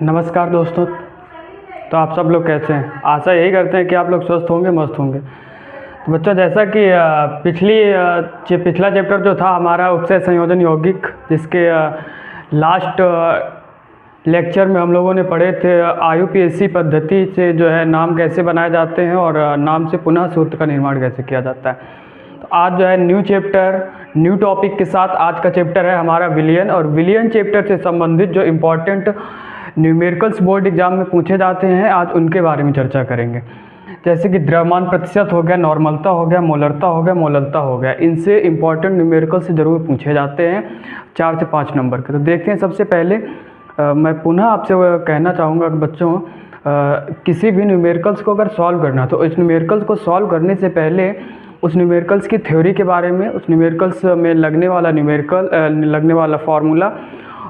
नमस्कार दोस्तों। तो आप सब लोग कैसे हैं? आशा यही करते हैं कि आप लोग स्वस्थ होंगे, मस्त होंगे। तो बच्चों, जैसा कि पिछला चैप्टर जो था हमारा उपसय संयोजन यौगिक, जिसके लास्ट लेक्चर में हम लोगों ने पढ़े थे IUPAC पद्धति से जो है नाम कैसे बनाए जाते हैं और नाम से पुनः सूत्र का निर्माण कैसे किया जाता है। तो आज जो है न्यू चैप्टर, न्यू टॉपिक के साथ आज का चैप्टर है हमारा विलियन। और विलियन चैप्टर से संबंधित जो इम्पोर्टेंट न्यूमेरिकल्स बोर्ड एग्जाम में पूछे जाते हैं, आज उनके बारे में चर्चा करेंगे। जैसे कि द्रव्यमान प्रतिशत हो गया, नॉर्मलता हो गया, मोलरता हो गया, मोललता हो गया। इनसे इम्पोर्टेंट न्यूमेरिकल्स जरूर पूछे जाते हैं 4 से 5 नंबर के। तो देखते हैं, सबसे पहले मैं पुनः आपसे कहना चाहूँगा कि बच्चों, किसी भी न्यूमेरिकल्स को अगर सॉल्व करना, तो इस न्यूमेरिकल्स को सॉल्व करने से पहले उस न्यूमेरिकल्स की थ्योरी के बारे में, उस न्यूमेरिकल्स में लगने वाला फार्मूला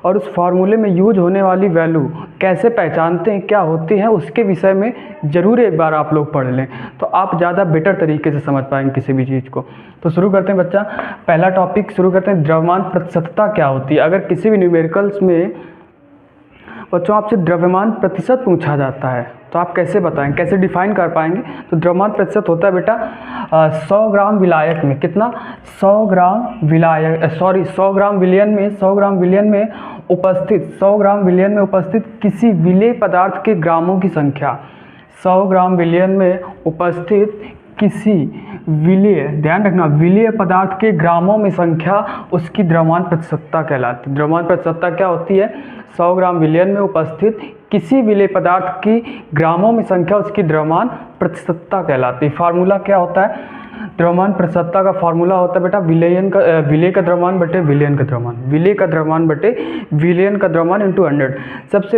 और उस फार्मूले में यूज होने वाली वैल्यू कैसे पहचानते हैं, क्या होती है, उसके विषय में ज़रूर एक बार आप लोग पढ़ लें, तो आप ज़्यादा बेटर तरीके से समझ पाएंगे किसी भी चीज़ को। तो शुरू करते हैं बच्चा, पहला टॉपिक शुरू करते हैं, द्रव्यमान प्रतिशतता क्या होती है। अगर किसी भी न्यूमेरिकल्स में बच्चों आपसे द्रव्यमान प्रतिशत पूछा जाता है, तो आप कैसे बताएंगे, कैसे डिफाइन कर पाएंगे? तो द्रव्यमान प्रतिशत होता है बेटा 100 ग्राम विलायक में कितना, 100 ग्राम विलियन में 100 ग्राम विलियन में उपस्थित 100 ग्राम विलियन में उपस्थित किसी विलेय पदार्थ के ग्रामों की संख्या। 100 ग्राम विलियन में उपस्थित किसी विलेय, ध्यान रखना, विलेय पदार्थ के ग्रामों में संख्या, उसकी द्रव्यमान प्रतिशतता कहलाती है। द्रव्यमान प्रतिशतता क्या होती है? 100 ग्राम विलियन में उपस्थित किसी विलेय पदार्थ की ग्रामों में संख्या, उसकी द्रव्यमान प्रतिशतता कहलाती है। फार्मूला क्या होता है? द्रव्यमान प्रतिशतता का फार्मूला होता है बेटा विलेय का द्रव्यमान बटे विलयन का द्रव्यमान, विलेय का द्रव्यमान बटे विलयन का द्रव्यमान इंटू 100। सबसे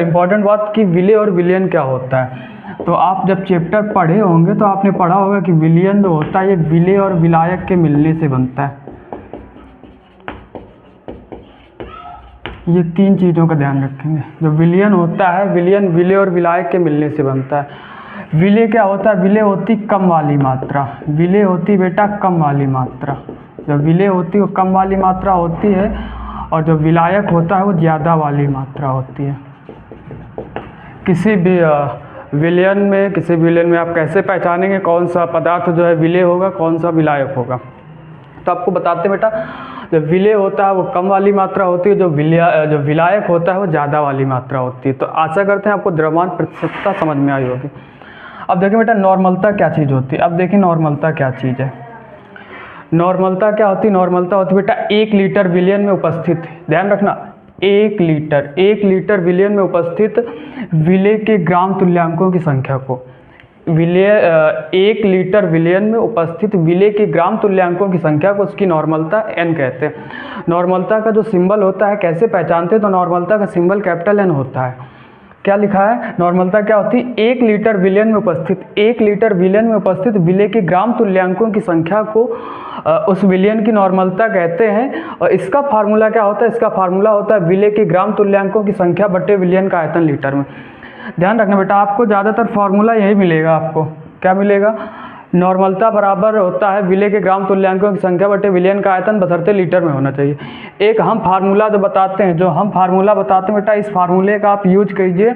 इम्पॉर्टेंट बात कि विलेय और विलयन क्या होता है। तो आप जब चैप्टर पढ़े होंगे तो आपने पढ़ा होगा कि विलयन जो होता है ये विलेय और विलायक के मिलने से बनता है। ये 3 चीज़ों का ध्यान रखेंगे। जो विलयन होता है, विलयन विलेय और विलायक के मिलने से बनता है। विलेय क्या होता है? विलेय होती कम वाली मात्रा, विलेय होती बेटा कम वाली मात्रा। जो विलेय होती है वो कम वाली मात्रा होती है, और जो विलायक होता है वो ज़्यादा वाली मात्रा होती है। किसी भी विलयन में आप कैसे पहचानेंगे कौन सा पदार्थ जो है विलेय होगा, कौन सा विलायक होगा? तो आपको बताते बेटा, जो विलेय होता है वो कम वाली मात्रा होती है, जो विलायक होता है वो ज़्यादा वाली मात्रा होती है। तो आशा करते हैं आपको द्रव्यमान प्रतिशतता समझ में आई होगी। अब देखिए बेटा, नॉर्मलता क्या चीज़ होती है। अब देखिए नॉर्मलता क्या चीज़ है। नॉर्मलता क्या होती है? नॉर्मलता होती है बेटा 1 लीटर विलयन में उपस्थित, ध्यान रखना, 1 लीटर विलयन में उपस्थित विलेय के ग्राम तुल्यांकों की संख्या को 1 लीटर विलयन में उपस्थित विलेय के ग्राम तुल्यांकों की संख्या को उसकी नॉर्मलता n कहते हैं। नॉर्मलता का जो सिंबल होता है, कैसे पहचानते हैं? तो नॉर्मलता का सिंबल कैपिटल N होता है। क्या लिखा है? नॉर्मलता क्या होती है? 1 लीटर विलयन में उपस्थित विलेय के ग्राम तुल्यांकों की संख्या को उस विलयन की नॉर्मलता कहते हैं। और इसका फार्मूला क्या होता है? इसका फार्मूला होता है विलेय के ग्राम तुल्यांकों की संख्या बटे विलयन का आयतन लीटर में। ध्यान रखना बेटा, आपको ज़्यादातर फार्मूला यही मिलेगा। आपको क्या मिलेगा? नॉर्मलता बराबर होता है विलेय के ग्राम तुल्यांकों की संख्या बटे विलयन का आयतन बशर्ते लीटर में होना चाहिए। एक हम फार्मूला जो बताते हैं बेटा, इस फार्मूले का आप यूज कीजिए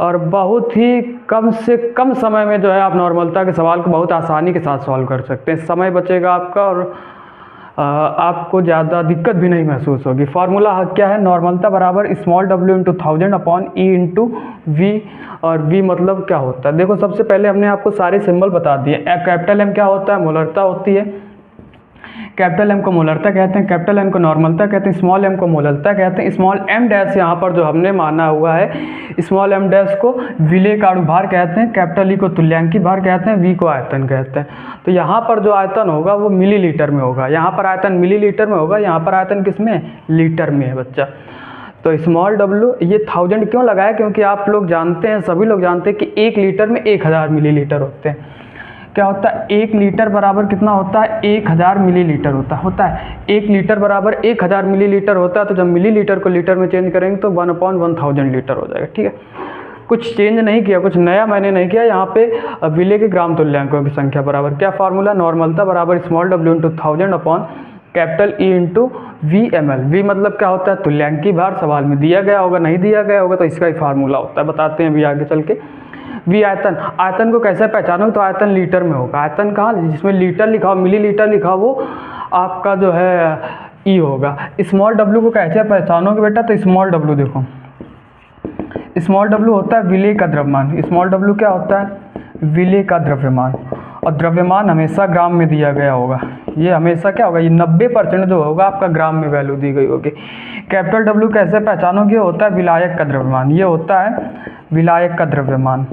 और बहुत ही कम से कम समय में जो है आप नॉर्मलता के सवाल को बहुत आसानी के साथ सॉल्व कर सकते हैं। समय बचेगा आपका और आपको ज़्यादा दिक्कत भी नहीं महसूस होगी। फार्मूला क्या है? नॉर्मलता बराबर small w into 1000 upon E into V। और V मतलब क्या होता है? देखो, सबसे पहले हमने आपको सारे सिंबल बता दिए। कैपिटल M क्या होता है? मोलरता होती है। कैपिटल M को मोलरता कहते हैं, कैपिटल N को नॉर्मलता कहते हैं, स्मॉल m को मोलरता कहते हैं। स्मॉल m डैश यहाँ पर जो हमने माना हुआ है, स्मॉल m डैश को विलेय का अणुभार कहते हैं, कैपिटल E को तुल्यांकी भार कहते हैं, V को आयतन कहते हैं। तो यहाँ पर जो आयतन होगा वो मिलीलीटर में होगा। यहाँ पर आयतन मिलीलीटर में होगा, यहाँ पर आयतन किस में? लीटर में है बच्चा। तो स्मॉल w, ये 1000 क्यों लगाया? क्योंकि आप लोग जानते हैं, सभी लोग जानते हैं कि 1 लीटर में 1000 मिलीलीटर होते हैं। क्या होता है? 1 लीटर बराबर कितना होता है? 1000 मिलीलीटर होता है। 1 लीटर बराबर 1000 मिलीलीटर होता है। तो जब मिलीलीटर को लीटर में चेंज करेंगे तो 1/1000 लीटर हो जाएगा। ठीक है, कुछ चेंज नहीं किया, कुछ नया मैंने नहीं किया। यहाँ पे विलेय के ग्राम तुल्यांकों की संख्या बराबर क्या फार्मूला? नॉर्मलता बराबर small w into 1000 upon capital E into VmL। V मतलब क्या होता है? तुल्यांकी भार। सवाल में दिया गया होगा, नहीं दिया गया होगा तो इसका ही फार्मूला होता है, बताते हैं अभी आगे चल के। V आयतन, आयतन को कैसे पहचानोगे? तो आयतन लीटर में होगा। आयतन कहाँ? जिसमें लीटर लिखा हो, मिली लीटर लिखा हो, वो आपका जो है E होगा। स्मॉल w को कैसे पहचानोगे बेटा? तो स्मॉल w देखो, स्मॉल w होता है विलेय का द्रव्यमान। स्मॉल w क्या होता है? विलेय का द्रव्यमान। और द्रव्यमान हमेशा ग्राम में दिया गया होगा। ये हमेशा क्या होगा? ये 90% जो होगा आपका ग्राम में वैल्यू दी गई होगी। कैपिटल W कैसे पहचानोगे? होता है विलायक का द्रव्यमान। ये होता है विलायक का द्रव्यमान।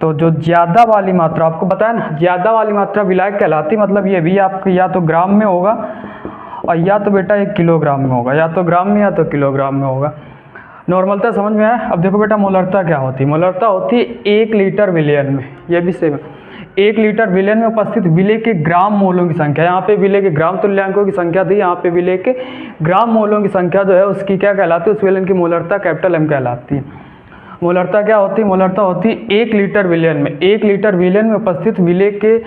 तो जो ज़्यादा वाली मात्रा, आपको बताया ना, ज़्यादा वाली मात्रा विलायक कहलाती, मतलब ये भी आपकी या तो ग्राम में होगा और या तो बेटा 1 किलोग्राम में होगा, या तो ग्राम में या तो किलोग्राम में होगा। नॉर्मलता समझ में आया? अब देखो बेटा मोलरता क्या होती है? मोलरता होती है 1 लीटर विलयन में। ये भी सेम, 1 लीटर विलयन में उपस्थित विलेय के ग्राम मोलों की संख्या। यहाँ पे विलेय के ग्राम तुल्यांकों की संख्या थी, यहाँ पे विलेय के ग्राम मोलों की संख्या जो है उसकी क्या कहलाती है? उस विलयन की मोलरता कैपिटल M कहलाती है। मोलरता क्या होती है? मोलरता होती है 1 लीटर विलयन में, 1 लीटर विलयन में उपस्थित विलेय के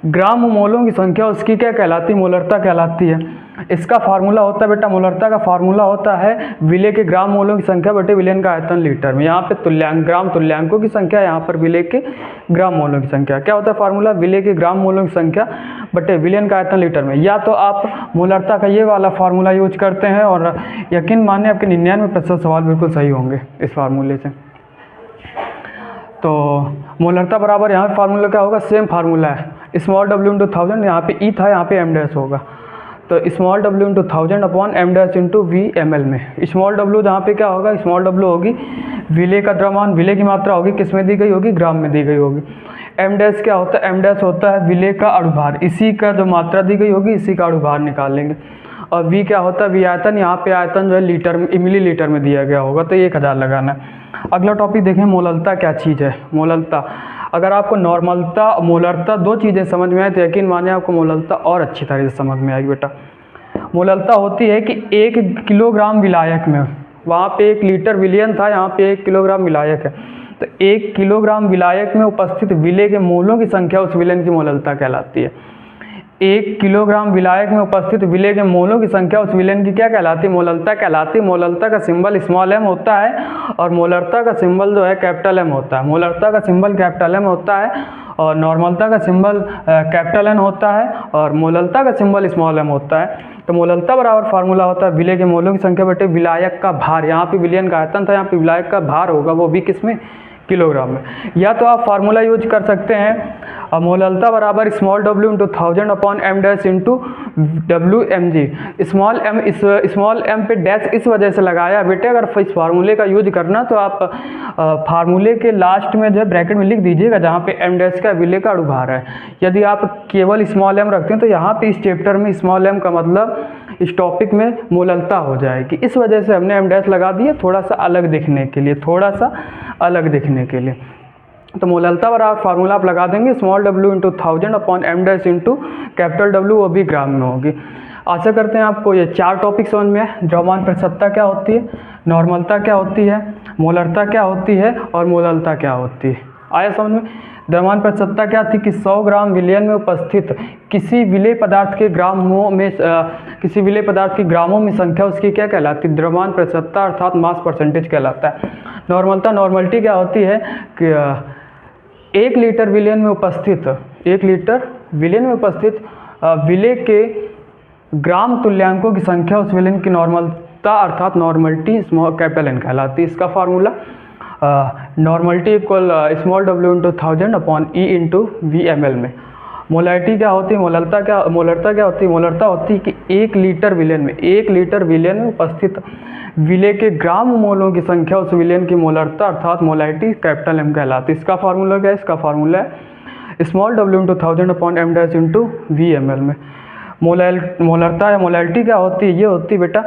ग्राम मोलों की संख्या उसकी क्या कहलाती है? मोलरता कहलाती है। इसका फार्मूला होता है बेटा, मोलरता का फार्मूला होता है विलेय के ग्राम मोलों की संख्या बटे विलयन का आयतन लीटर में। यहाँ पे ग्राम तुल्यांकों की संख्या, यहाँ पर विलेय के ग्राम मोलों की संख्या। क्या होता है फार्मूला? विलेय के ग्राम मोलों की संख्या बटे विलयन का आयतन लीटर में। या तो आप मोलरता का ये वाला फार्मूला यूज करते हैं और यकीन मानिए आपके 99% सवाल बिल्कुल सही होंगे इस फार्मूले से। तो मोलरता बराबर यहाँ पे फार्मूला क्या होगा? सेम फार्मूला है, स्मॉल w इंटू 1000। यहाँ पे E था, यहाँ पे m डैश होगा, तो small w into 1000 upon m dash into VmL में। स्मॉल w जहाँ पे क्या होगा? स्मॉल w होगी विलेय का द्रव्यमान, विलेय की मात्रा होगी, किस में दी गई होगी? ग्राम में दी गई होगी। m डैश क्या होता है? m डैश होता है विलेय का अणुभार, इसी का जो मात्रा दी गई होगी इसी का अणुभार निकाल लेंगे। और V क्या होता है? V आयतन, यहाँ पे आयतन जो है लीटर में, मिली लीटर में दिया गया होगा, तो 1000 लगाना है। अगला टॉपिक देखें, मोललता क्या चीज़ है? मोललता, अगर आपको नॉर्मलता मोलरता दो चीज़ें समझ में आए तो यकीन मानिए आपको मोललता और अच्छी तरह से समझ में आएगी बेटा। मोललता होती है कि 1 किलोग्राम विलायक में, वहाँ पे 1 लीटर विलयन था, यहाँ पे 1 किलोग्राम विलायक है, तो 1 किलोग्राम विलायक में उपस्थित विलेय के मोलों की संख्या उस विलयन की मोललता कहलाती है। 1 किलोग्राम विलायक में उपस्थित विलेय के मोलों की संख्या उस विलयन की क्या कहलाती है? मोललता कहलाती है। मोललता का सिंबल स्मॉल m होता है और मोलरता का सिंबल जो है कैपिटल M होता है। मोलरता का सिंबल कैपिटल M होता है और नॉर्मलता का सिंबल कैपिटल N होता है और मोललता का सिंबल स्मॉल m होता है। तो मोललता बराबर फार्मूला होता है विलेय के मोलों की संख्या बटे विलायक का भार। यहाँ पे विलयन का आयतन था, यहाँ पे विलायक का भार होगा, वो भी किस में? किलोग्राम में। या तो आप फार्मूला यूज कर सकते हैं मोललता बराबर small w into 1000 upon m dash into WmG। Small m पे डैश इस वजह से लगाया बेटे, अगर इस फार्मूले का यूज करना तो आप फार्मूले के लास्ट में जो है ब्रैकेट में लिख दीजिएगा जहाँ पे m डैश का विलेय का अणुभार है। यदि आप केवल स्मॉल m रखते हैं तो यहाँ पे इस चैप्टर में स्मॉल m का मतलब इस टॉपिक में मोललता हो जाएगी, इस वजह से हमने m डैश लगा दिया, थोड़ा सा अलग दिखने के लिए, थोड़ा सा अलग दिखने के लिए। तो मोललता बराबर फार्मूला आप लगा देंगे small w into 1000 upon m dash into capital W, वो भी ग्राम में होगी। आशा करते हैं आपको ये 4 टॉपिक समझ में आए। द्रव्यमान प्रतिशतता क्या होती है, नॉर्मलता क्या होती है, मोलरता क्या होती है और मोललता क्या होती है, आया समझ में। द्रव्यमान प्रतिशतता क्या थी कि 100 ग्राम विलयन में उपस्थित किसी विलेय पदार्थ के ग्रामों में किसी विलेय पदार्थ की ग्रामों में संख्या उसकी क्या कहलाती है? द्रव्यमान प्रतिशतता अर्थात मास परसेंटेज कहलाता है। नॉर्मलता, नॉर्मलिटी क्या होती है कि 1 लीटर विलयन में उपस्थित 1 लीटर विलयन में उपस्थित विलेय के ग्राम तुल्यांकों की संख्या उस विलयन की नॉर्मलता अर्थात नॉर्मलिटी स्मॉल कैपिटल N कहलाती है। इसका formula normality equal small w into 1000 upon E into VmL में। मोलरिटी क्या होती है? मोलरता क्या होती है? मोलरता होती है कि 1 लीटर विलयन में उपस्थित विलेय के ग्राम मोलों की संख्या उस विलयन की मोलरता अर्थात मोलरिटी कैपिटल M कहलाती है। इसका फार्मूला क्या है? इसका फार्मूला है small w into 1000 upon m dash into VmL में। मोलरता या मोलरिटी क्या होती है? ये होती है बेटा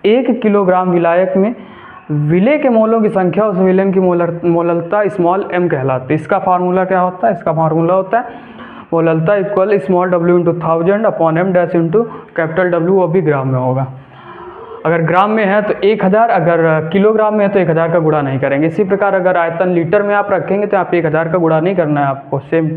1 किलोग्राम विलायक में विलेय के मोलों की संख्या उस विलयन की मोललता स्मॉल m कहलाती है। इसका फार्मूला क्या होता है? इसका फार्मूला होता है molality equal small w into 1000 upon m dash into capital W, वो भी ग्राम में होगा। अगर ग्राम में है तो 1000, अगर किलोग्राम में है तो 1000 का गुणा नहीं करेंगे। इसी प्रकार अगर आयतन लीटर में आप रखेंगे तो आप 1000 का गुणा नहीं करना है आपको, सेम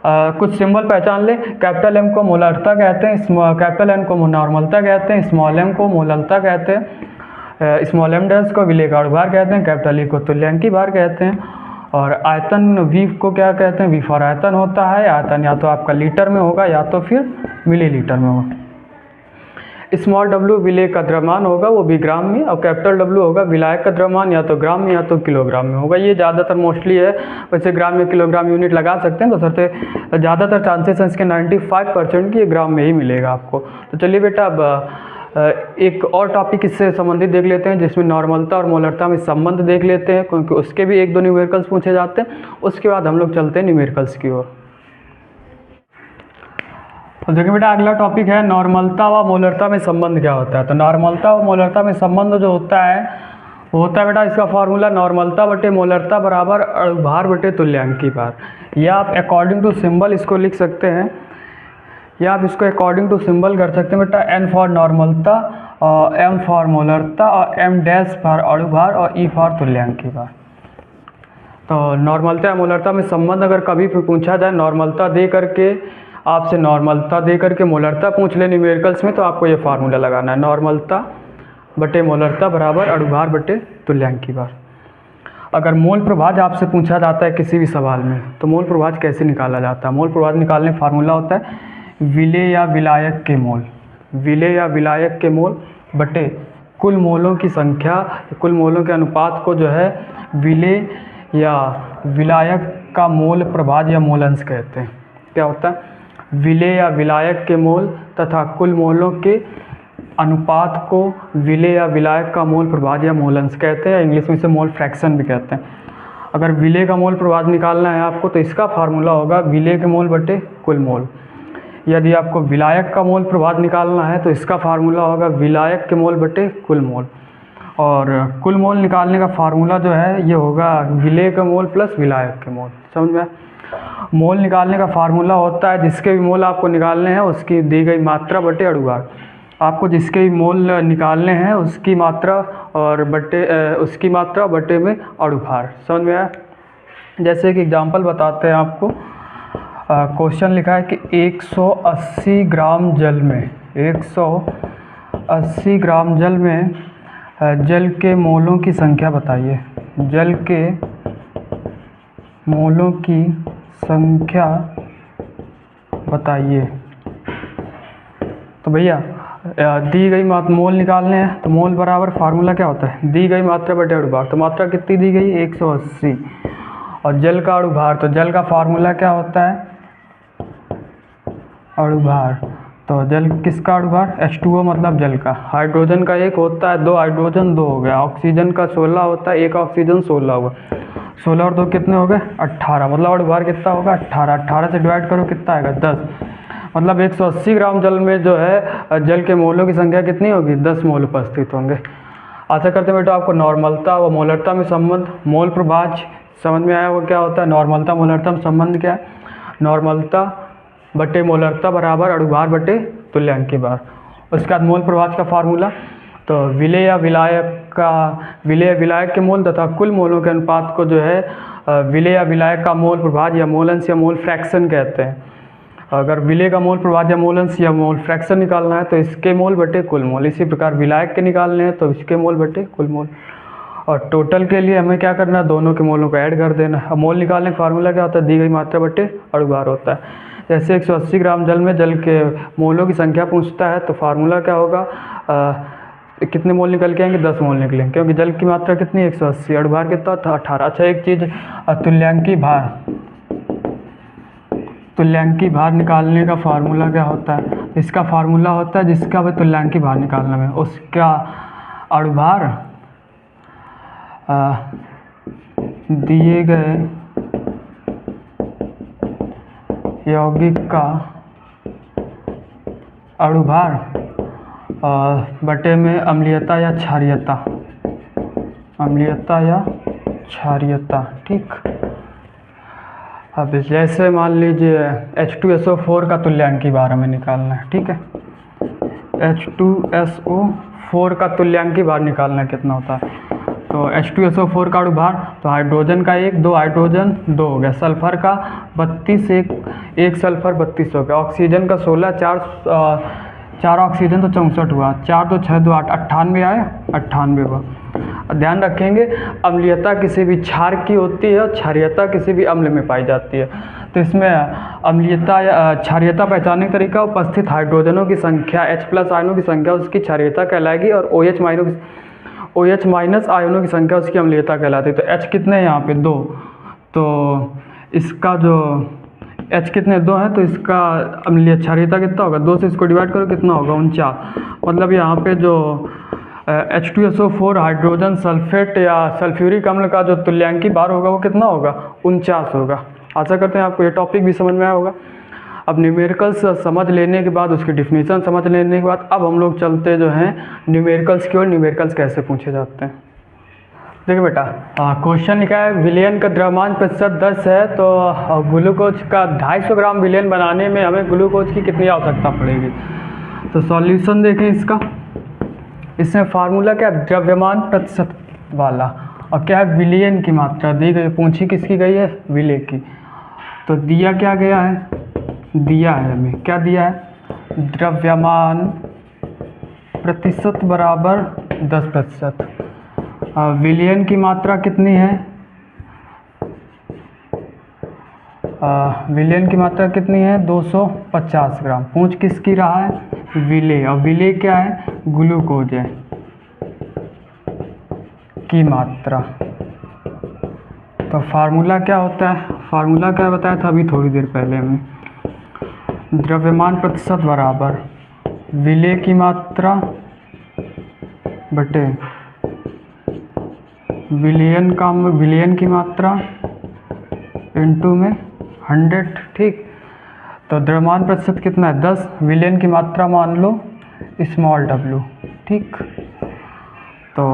कुछ सिंबल पहचान ले। कैपिटल एम को मोलरता कहते हैं, कैपिटल एन को नॉर्मलता कहते हैं, स्मॉल एम को मोलरता कहते हैं, स्मॉल एम डैश को विलेय का अणुभार कहते हैं, कैपिटल ई को तुल्यांकी भार कहते हैं। और आयतन वी को क्या कहते हैं, वी फॉर आयतन होता है। आयतन या तो आपका लीटर में होगा या तो फिर मिलीलीटर में होगा। स्मॉल डब्ल्यू विलेय का द्रव्यमान होगा, वो भी ग्राम में, और कैपिटल डब्ल्यू होगा विलायक का द्रव्यमान, या तो ग्राम में या तो किलोग्राम में होगा। ये ज़्यादातर मोस्टली है, वैसे ग्राम में किलोग्राम यूनिट लगा सकते हैं, बशर्ते ज़्यादातर चांसेस हैं इसके 95% की ये ग्राम में ही मिलेगा आपको। तो चलिए बेटा अब एक और टॉपिक इससे संबंधित देख लेते हैं, जिसमें नॉर्मलता और मोलरता में संबंध देख लेते हैं, क्योंकि उसके भी 1-2 न्यूमेरिकल्स पूछे जाते हैं। उसके बाद हम लोग चलते हैं न्यूमेरिकल्स की ओर। तो देखिए बेटा अगला टॉपिक है नॉर्मलता व मोलरता में संबंध क्या होता है। तो नॉर्मलता व मोलरता में संबंध जो होता है वो होता है बेटा, इसका फॉर्मूला नॉर्मलता बटे मोलरता बराबर अणुभार बटे तुल्यांकी भार। या आप अकॉर्डिंग टू सिंबल इसको लिख सकते हैं, या आप इसको अकॉर्डिंग टू सिंबल कर सकते हैं बेटा। एन फॉर नॉर्मलता, एम फॉर मोलरता, और एम डैश फॉर अणुभार, और ई फॉर तुल्यांकी भार। तो नॉर्मलता या मोलरता में संबंध अगर कभी भी पूछा जाए, नॉर्मलता दे करके आपसे नॉर्मलता दे करके मोलरता पूछ ले न्यूमेरिकल्स में, तो आपको ये फार्मूला लगाना है, नॉर्मलता बटे मोलरता बराबर अणुभार बटे तुल्यांकी भार। अगर मोल प्रभाज आपसे पूछा जाता है किसी भी सवाल में, तो मोल प्रभाज कैसे निकाला जाता है? मोल प्रभाज निकालने फार्मूला होता है विलेय या विलायक के मोल, विलेय या विलायक के मोल बटे कुल मोलों की संख्या, कुल मोलों के अनुपात को जो है विलेय या विलायक का मोल प्रभाज या मोल अंश कहते हैं। क्या होता है? विलेय या विलायक के मोल तथा कुल मोलों के अनुपात को विलेय या विलायक का मोल प्रभाज या मोल अंश कहते हैं, इंग्लिश में इसे मोल फ्रैक्शन भी कहते हैं। अगर विलेय का मोल प्रभाज निकालना है आपको, तो इसका फार्मूला होगा विलेय के मोल बटे कुल मोल। यदि आपको विलायक का मोल प्रभाज निकालना है, तो इसका फार्मूला होगा विलायक के मोल बटे कुल मोल। और कुल मोल निकालने का फार्मूला जो है ये होगा विलेय का मोल प्लस विलायक के मोल। समझ में? मोल निकालने का फार्मूला होता है जिसके भी मोल आपको निकालने हैं उसकी दी गई मात्रा बटे अणुभार। आपको जिसके भी मोल निकालने हैं उसकी मात्रा और बटे उसकी मात्रा बटे में अणुभार। समझ में आया? जैसे कि एग्जांपल बताते हैं आपको। क्वेश्चन लिखा है कि 180 ग्राम जल में 180 ग्राम जल में जल के मोलों की संख्या बताइए। जल के मोलों की संख्या बताइए। तो भैया दी गई मोल निकालने हैं, तो मोल बराबर फार्मूला क्या होता है? दी गई मात्रा बटे अणुभार। तो मात्रा कितनी दी गई? 180। और जल का अणुभार, तो जल का फार्मूला क्या होता है? अणुभार। तो जल किसका अणुभार? H2O मतलब जल का। हाइड्रोजन का 1 होता है, 2 हाइड्रोजन 2 हो गया। ऑक्सीजन का 16 होता है, 1 ऑक्सीजन 16 होगा। 16 और 2 कितने हो गए? 18। मतलब अणुभार कितना होगा? 18। 18 से डिवाइड करो कितना आएगा? 10। मतलब 180 ग्राम जल में जो है जल के मोलों की संख्या कितनी होगी? 10 मोल उपस्थित होंगे। आशा करते हैं बेटा आपको नॉर्मलता व मोलरता में संबंध, मोल प्रभाज समझ में आया। वो क्या होता है? नॉर्मलता मोलरता में संबंध क्या है? नॉर्मलता बटे मोलरता बराबर अणुभार बटे तुल्यांकी भार। उसके बाद मोल प्रभाज का फार्मूला, तो विलेय या विलायक के मोल तथा कुल मोलों के अनुपात को जो है विलेय या विलायक का मोल प्रभाज या मोल अंश या मोल फ्रैक्शन कहते हैं। अगर विलेय का मोल प्रभाज या मोल अंश या मोल फ्रैक्शन निकालना है तो इसके मोल बटे कुल मोल। इसी प्रकार विलायक के निकालने हैं तो इसके मोल बटे कुल मोल। और टोटल के लिए हमें क्या करना है? दोनों के मोलों को ऐड कर देना। अब मोल निकालने का फार्मूला क्या होता है? दी गई मात्रा बटे अणुभार होता है। जैसे 180 ग्राम जल में जल के मोलों की संख्या पूछता है, तो फार्मूला क्या होगा? कितने मोल निकल के आएंगे? 10 मोल निकलेंगे, क्योंकि जल की मात्रा कितनी? 180। अणुभार कितना था? 18। अच्छा एक चीज़, तुल्यांकी भार, तुल्यांकी भार निकालने का फार्मूला क्या होता है? इसका फार्मूला होता है जिसका भी तुल्यांकी भार निकालना है उसका अणुभार दिए गए यौगिक का अणुभार बटे में अम्लीयता या क्षारीयता, अम्लीयता या क्षारीयता। ठीक। अब जैसे मान लीजिए H2SO4 का तुल्यांकी भार हमें निकालना है। ठीक है, H2SO4 का तुल्यांकी भार निकालना कितना होता है? तो H2SO4 का अणुभार, तो हाइड्रोजन का 1, 2 हाइड्रोजन 2 हो गया, सल्फर का 32, एक सल्फर 32 हो गया, ऑक्सीजन का 16, 4 ऑक्सीजन तो 64 हुआ, 4 2 6 2 8, 98 आया, 98 हुआ। ध्यान रखेंगे अम्लीयता किसी भी क्षार की होती है और क्षारीयता किसी भी अम्ल में पाई जाती है। तो इसमें अम्लीयता या क्षारीयता पहचानने का तरीका, उपस्थित हाइड्रोजनों की संख्या, H+ आयनों की संख्या उसकी क्षारीयता कहलाएगी और OH- आयनों की संख्या उसकी अम्लीयता कहलाती है। तो H कितने हैं यहाँ पे 2, तो इसका जो H कितने 2 है तो इसका अम्लीय क्षारीयता कितना होगा, 2 से इसको डिवाइड करो कितना होगा 49। मतलब यहाँ पे जो H2SO4 हाइड्रोजन सल्फेट या सल्फ्यूरिक अम्ल का जो तुल्यांकी भार होगा वो कितना होगा 49 होगा। आशा करते हैं आपको ये टॉपिक भी समझ में आया होगा। अब न्यूमेरिकल्स समझ लेने के बाद, उसकी डिफिनीशन समझ लेने के बाद अब हम लोग चलते जो हैं न्यूमेरिकल्स की ओर। न्यूमेरिकल्स कैसे पूछे जाते हैं देखिए बेटा, क्वेश्चन लिखा है विलयन का द्रव्यमान प्रतिशत 10 है तो ग्लूकोज का 250 ग्राम विलयन बनाने में हमें ग्लूकोज की कितनी आवश्यकता पड़ेगी। तो सॉल्यूशन देखें इसका, इसमें फार्मूला क्या है द्रव्यमान प्रतिशत वाला और क्या है विलयन की मात्रा दी गई, पूछी किसकी गई है विलय की। तो दिया क्या गया है, दिया है हमें क्या दिया है द्रव्यमान प्रतिशत बराबर 10%। विलयन की मात्रा कितनी है, विलयन की मात्रा कितनी है 250 ग्राम। पूछ किसकी रहा है विलय, और विलय क्या है ग्लूकोज है की मात्रा। तो फार्मूला क्या होता है, फार्मूला क्या बताया था अभी थोड़ी देर पहले हमें, द्रव्यमान प्रतिशत बराबर विलय की मात्रा बटे विलयन की मात्रा इनटू में 100। ठीक, तो द्रव्यमान प्रतिशत कितना है 10, विलयन की मात्रा मान लो स्मॉल w। ठीक, तो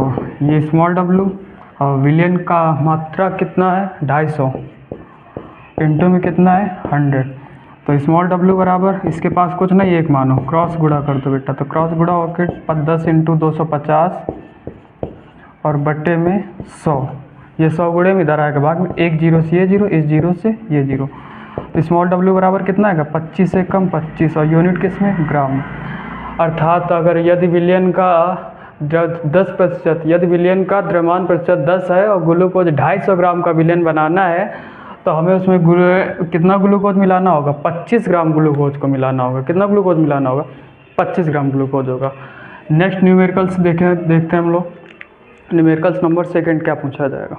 ये स्मॉल w और विलयन का मात्रा कितना है 250 इनटू में कितना है 100। तो स्मॉल w बराबर इसके पास कुछ नहीं एक मानो, क्रॉस गुणा कर दो बेटा। तो क्रॉस गुणा होकर 10 × 250 और बट्टे में 100, ये 100 गुणे में इधर आएगा भाग में, एक 0 से ये 0, इस 0 से ये 0। तो स्मॉल w बराबर कितना आएगा 25 से कम 25 और यूनिट किस में ग्राम। अर्थात अगर यदि विलयन का 10%, यदि विलयन का द्रव्यमान प्रतिशत 10 है और ग्लूकोज 250 ग्राम का विलयन बनाना है तो हमें उसमें कितना ग्लूकोज मिलाना होगा 25 ग्राम ग्लूकोज को मिलाना होगा। कितना ग्लूकोज मिलाना होगा 25 ग्राम ग्लूकोज होगा। नेक्स्ट न्यूमेरिकल्स देखते हैं हम लोग, न्यूमेरिकल्स नंबर सेकंड क्या पूछा जाएगा।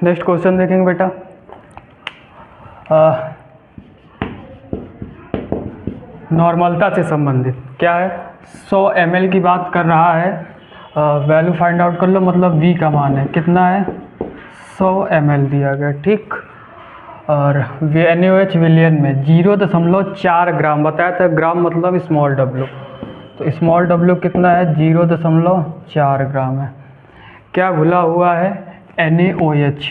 नेक्स्ट क्वेश्चन देखेंगे बेटा, नॉर्मलता से संबंधित क्या है 100 ml की बात कर रहा है, वैल्यू फाइंड आउट कर लो, मतलब V का मान है कितना है 100 ml दिया गया। ठीक, और NaOH विलयन में 0.4 ग्राम बताया था, ग्राम मतलब स्मॉल w, तो स्मॉल w कितना है 0.4 ग्राम है। क्या घुला हुआ है NaOH,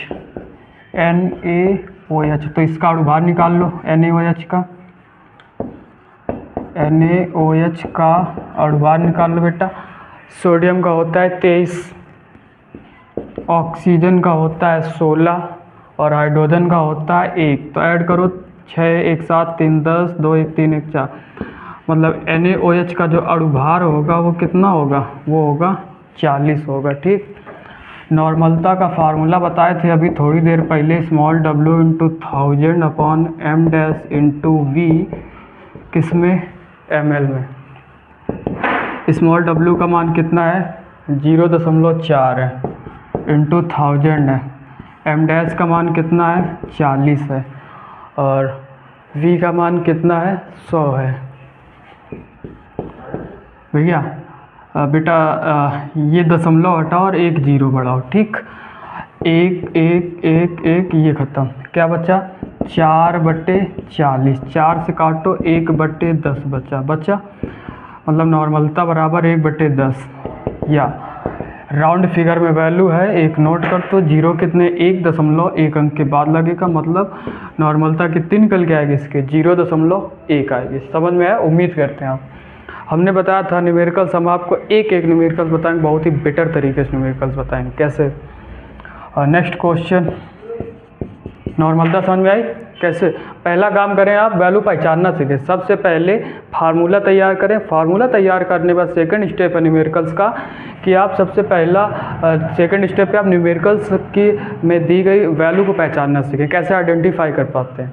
तो इसका अणुभार निकाल लो NaOH का अणुभार निकाल लो बेटा। सोडियम का होता है 23, ऑक्सीजन का होता है 16 और हाइड्रोजन का होता है 1। तो ऐड करो 6 1 7 3 10 2 1 3 1 4, मतलब NaOH का जो अणुभार होगा वो कितना होगा, वो होगा 40 होगा। ठीक, नॉर्मलता का फार्मूला बताए थे अभी थोड़ी देर पहले, small w × 1000 upon m dash into v किस में ml में। स्मॉल w का मान कितना है 0.4 है इंटू 1000 है, m डैश का मान कितना है 40 है और v का मान कितना है 100 है। भैया बेटा ये दशमलव हटाओ और एक 0 बढ़ाओ। ठीक, 1 1 1 1 ये ख़त्म, क्या बचा 4/40, 4 से काटो 1/10 बचा, मतलब नॉर्मलता बराबर 1/10 या राउंड फिगर में वैल्यू है, एक नोट कर तो 0 कितने 1.1 अंक के बाद लगेगा, मतलब नॉर्मलता कितनी निकल के आएगी इसके 0.1 आएगी। समझ में आया, उम्मीद करते हैं आप। हमने बताया था न्यूमेरिकल्स, हम आपको एक एक न्यूमेरिकल्स बताएंगे, बहुत ही बेटर तरीके से न्यूमेरिकल्स बताएंगे कैसे। नेक्स्ट क्वेश्चन, नॉर्मलता समझ में आई कैसे? पहला काम करें, आप वैल्यू पहचानना सीखें। सबसे पहले फार्मूला तैयार करें। फार्मूला तैयार करने के बाद सेकंड स्टेप है न्यूमेरिकल्स का, कि आप सबसे पहला सेकंड स्टेप पे आप न्यूमेरिकल्स की में दी गई वैल्यू को पहचानना सीखें, कैसे आइडेंटिफाई कर पाते हैं।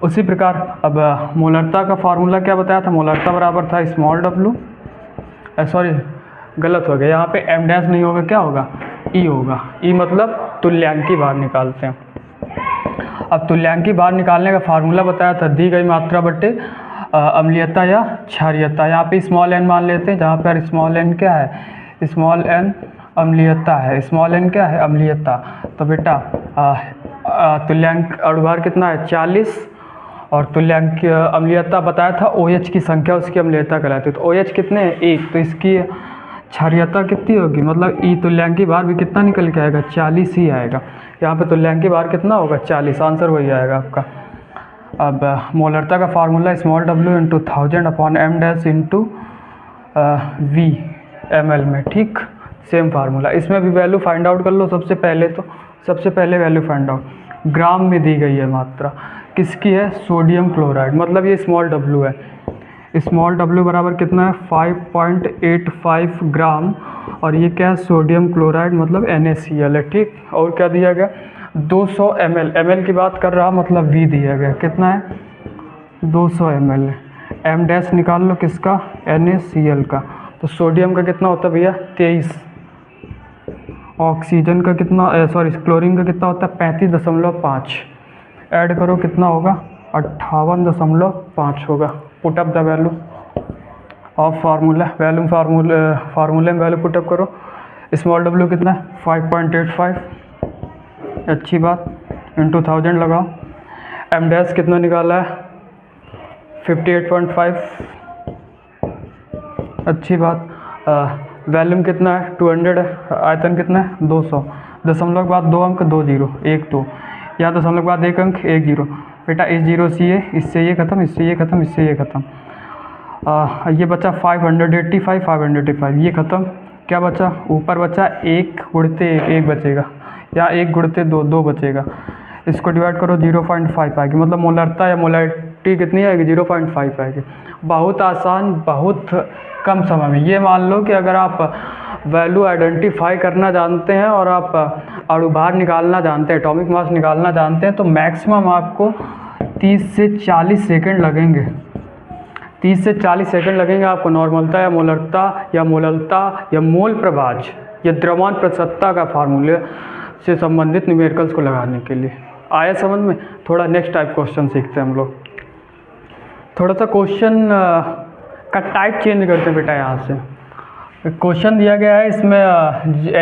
उसी प्रकार अब मोलरता का फार्मूला क्या बताया था? मोलरता बराबर था स्मॉल w, सॉरी गलत हो गया, यहाँ पे m डैश नहीं होगा, क्या होगा? E होगा। E मतलब तुल्यांकी भार निकालते हैं। अब तुल्यांकी भार निकालने का फार्मूला बताया था, दी गई मात्रा बट्टे अम्लीयता या क्षारीयता। यहाँ पे स्मॉल n मान लेते हैं, जहाँ पर स्मॉल n क्या है? स्मॉल n अम्लीयता है। स्मॉल n क्या है? अम्लीयता। तो बेटा तुल्यांक अणुभार कितना है? 40, और तुल्यांक अम्लीयता बताया था OH की संख्या उसकी अम्लीयता कहलाती है। तो OH कितने हैं? 1, तो इसकी क्षारीयता कितनी होगी? मतलब E तुल्यांकी भार भी कितना निकल के आएगा? 40 ही आएगा। यहाँ पे तुल्यांकी भार कितना होगा? 40, आंसर वही आएगा आपका। अब मोलरता का formula small w into 1000 upon m dash into v ml में, ठीक सेम फार्मूला। इसमें भी वैल्यू फाइंड आउट कर लो सबसे पहले। तो सबसे पहले वैल्यू फाइंड आउट, ग्राम में दी गई है मात्रा, किसकी है? सोडियम क्लोराइड, मतलब ये स्मॉल w है। स्मॉल w बराबर कितना है? 5.85 ग्राम, और ये क्या है? सोडियम क्लोराइड मतलब NaCl है, ठीक। और क्या दिया गया? 200 ml, ml की बात कर रहा, मतलब V दिया गया, कितना है? 200 ml है। m डैश निकाल लो किसका? NaCl का। तो सोडियम का कितना होता है भैया? 23। ऑक्सीजन का कितना, सॉरी क्लोरीन का कितना होता है? 35.5। ऐड करो कितना होगा? 58.5 होगा। Put up the value of formula, फार्मूले में वैल्यू पुटअप करो। स्मॉल w कितना है? 5.85, अच्छी बात, इंटू 1000 लगाओ। m डैश कितना निकाला है? 58.5, अच्छी बात। वैल्यूम कितना है? 200 है। आयतन कितना है? 200। दशमलव के बाद 2 अंक, 2 0, 1 2, या दशमलव के बाद 1 अंक, 1 0। बेटा इस 0 से ये, इससे ये खत्म, इससे ये खत्म, इससे ये खत्म। ये बचा 585, 585, ये खत्म। क्या बचा? ऊपर बचा 1 गुणते 1, 1 बचेगा, या 1 गुणते 2, 2 बचेगा। इसको डिवाइड करो, 0.5 आएगी, मतलब मोलरता या मोलरिटी कितनी आएगी? 0.5 आएगी। बहुत आसान, बहुत कम समय में। ये मान लो कि अगर आप वैल्यू आइडेंटिफाई करना जानते हैं और आप अणुभार निकालना जानते हैं, एटॉमिक मास निकालना जानते हैं, तो मैक्सिमम आपको 30 से 40 सेकंड लगेंगे। 30 से 40 सेकंड लगेंगे आपको नॉर्मलता या मोलरता या मोललता या मोल प्रभाज या द्रव्यमान प्रतिशतता का फार्मूले से संबंधित न्यूमेरिकल्स को लगाने के लिए। आया समझ में? थोड़ा नेक्स्ट टाइप क्वेश्चन सीखते हैं हम लोग। थोड़ा सा क्वेश्चन का टाइप चेंज करते हैं बेटा। यहाँ से क्वेश्चन दिया गया है, इसमें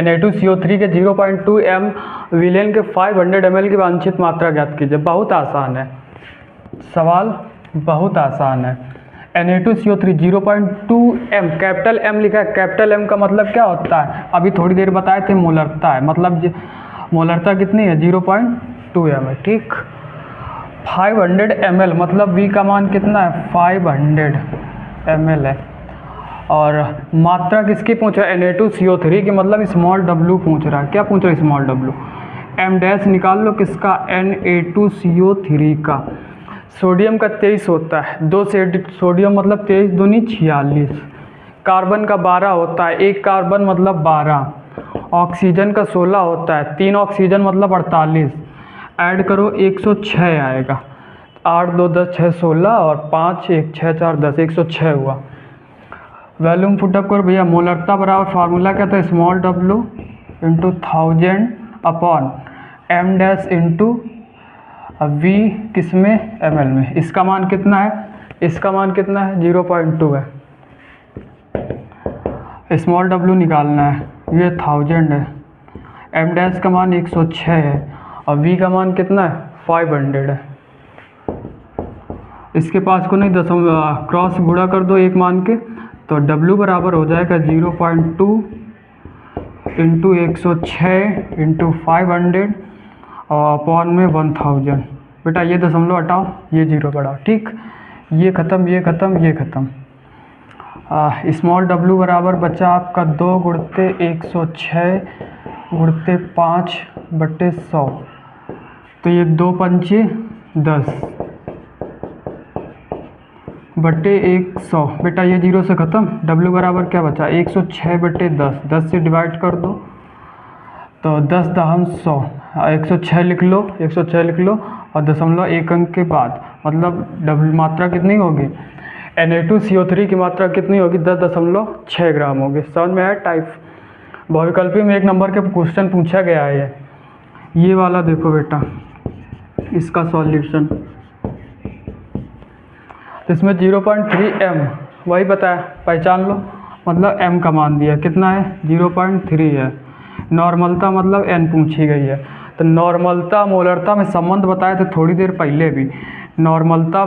Na2CO3 के 0.2 m विलेन के 500 ml की वांछित मात्रा ज्ञात कीजिए। बहुत आसान है सवाल, बहुत आसान है। Na2CO3 0.2 m, कैपिटल M लिखा है। कैपिटल M का मतलब क्या होता है? अभी थोड़ी देर बताए थे, मोलरता है, मतलब मोलरता कितनी है? 0.2 m है, ठीक। 500 ml मतलब V का मान कितना है? 500 ml है। और मात्रा किसकी पूछ रहा है? Na2CO3 की, मतलब स्मॉल w पूछ रहा है। क्या पूछ रहा है? Small w। m डैश निकाल लो किसका? Na2CO3 का। सोडियम का 23 होता है, 2 से सोडियम मतलब 23 दूनी 46। कार्बन का 12 होता है, 1 कार्बन मतलब 12। ऑक्सीजन का 16 होता है, 3 ऑक्सीजन मतलब 48। ऐड करो 106 आएगा। 8 2 10 6 16 और 5 1 6 4 10, 106 हुआ। वैल्यूम पुटअप करो भैया। मोलरता बराबर फार्मूला क्या था? Small w into 1000 upon m dash into v किस में? ml में। इसका मान कितना है? इसका मान कितना है? 0.2 है। स्मॉल w निकालना है, ये 1000 है। m डैश का मान 106 है और v का मान कितना है? 500 है। इसके पास को नहीं दशमलव क्रॉस गुणा कर दो एक मान के, तो w बराबर हो जाएगा 0.2 इंटू 106 इंटू 500 और अपॉन में 1000। बेटा ये दशमलव हटाओ, ये 0 बढ़ाओ, ठीक। ये ख़त्म, ये ख़त्म, ये ख़त्म। स्मॉल डब्लू बराबर बचा आपका 2 गुणते 106 गुणते 5/100। तो ये 2 पंचे 10 बटे 100। बेटा ये 0 से ख़त्म, W बराबर क्या बचा 106/10। 10 से डिवाइड कर दो तो 10 दहम 100, 106 लिख लो, 106 लिख लो और दशमलव एक अंक के बाद, मतलब W मात्रा कितनी होगी, Na2CO3 की मात्रा कितनी होगी 10.6 ग्राम होगी। समझ में आया टाइप। बहुविकल्पी में 1 नंबर के क्वेश्चन पूछा गया है ये वाला। देखो बेटा इसका सॉल्यूशन, तो इसमें 0.3 m वही बताया, पहचान लो, मतलब m का मान दिया कितना है 0.3 है। नॉर्मलता मतलब n पूछी गई है, तो नॉर्मलता मोलरता में संबंध बताए थे थोड़ी देर पहले भी। नॉर्मलता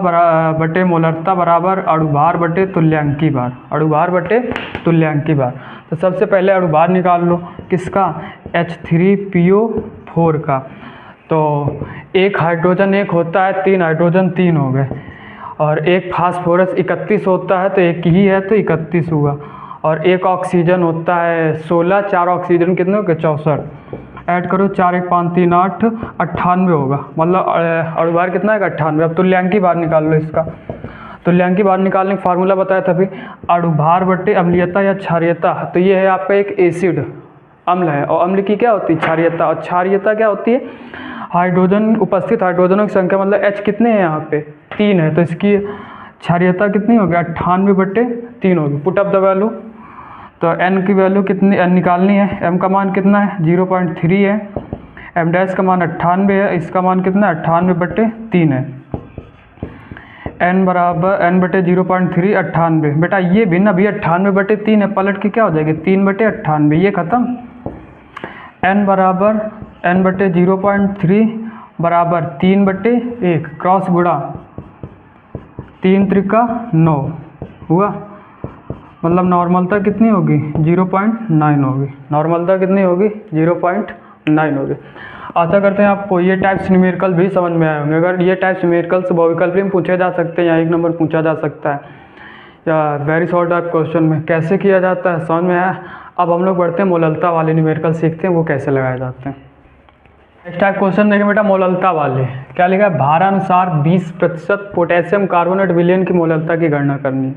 बटे मोलरता बराबर अणुभार बटे तुल्यांकी भार, अणुभार बटे तुल्यांकी भार। तो सबसे पहले अणुभार निकाल लो, किसका, H3PO4 का। तो एक हाइड्रोजन एक होता है, 3 हाइड्रोजन 3 हो गए, और एक फास्फोरस 31 होता है तो एक ही है तो 31 हुआ, और एक ऑक्सीजन होता है 16, 4 ऑक्सीजन कितने हो गए 64। ऐड करो 4 1 5 3 8 98 होगा, मतलब अणुभार कितना है 98। अब तुल्यांकी भार निकाल लो इसका। तुल्यांकी भार निकालने का फार्मूला बताया था अभी, अणुभार बटे अम्लीयता या क्षारीयता। तो ये है आपका एक एसिड अम्ल है, और अम्ल की क्या होती है क्षारीयता, और क्षारीयता क्या होती है हाइड्रोजन, उपस्थित हाइड्रोजनों की संख्या, मतलब H कितने हैं यहाँ पे 3 है, तो इसकी क्षारीयता कितनी होगी 98/3 होगी। पुट अप द वैल्यू, तो n की वैल्यू कितनी निकालनी है, m का मान कितना है 0.3 है, m डैश का मान 98 है, इसका मान कितना है 98/3 है। n बराबर n/0.3 98। बेटा ये भी ना भी 98/3 है, पलट के क्या हो जाएगी 3/98, ये खत्म। n बराबर n/0.3 बराबर 3/1, क्रॉस गुणा 3 त्रिका 9 हुआ, मतलब नॉर्मलता कितनी होगी 0.9 होगी, नॉर्मलता कितनी होगी 0.9 होगी। आशा करते हैं आपको ये टाइप्स न्यूमेरिकल भी समझ में आए होंगे। अगर ये टाइप्स न्यूमेरिकल से बहुविकल्पी में पूछे जा सकते हैं या 1 नंबर पूछा जा सकता है, या वेरी शॉर्ट टाइप क्वेश्चन में कैसे किया जाता है समझ में आया। अब हम लोग बढ़ते हैं मोललता वाले न्यूमेरिकल सीखते हैं वो कैसे लगाए जाते हैं। नेक्स्ट टाइप क्वेश्चन देखें बेटा, मोललता वाले क्या लिखा है, भारानुसार 20% पोटेशियम कार्बोनेट विलयन की मोललता की गणना करनी है।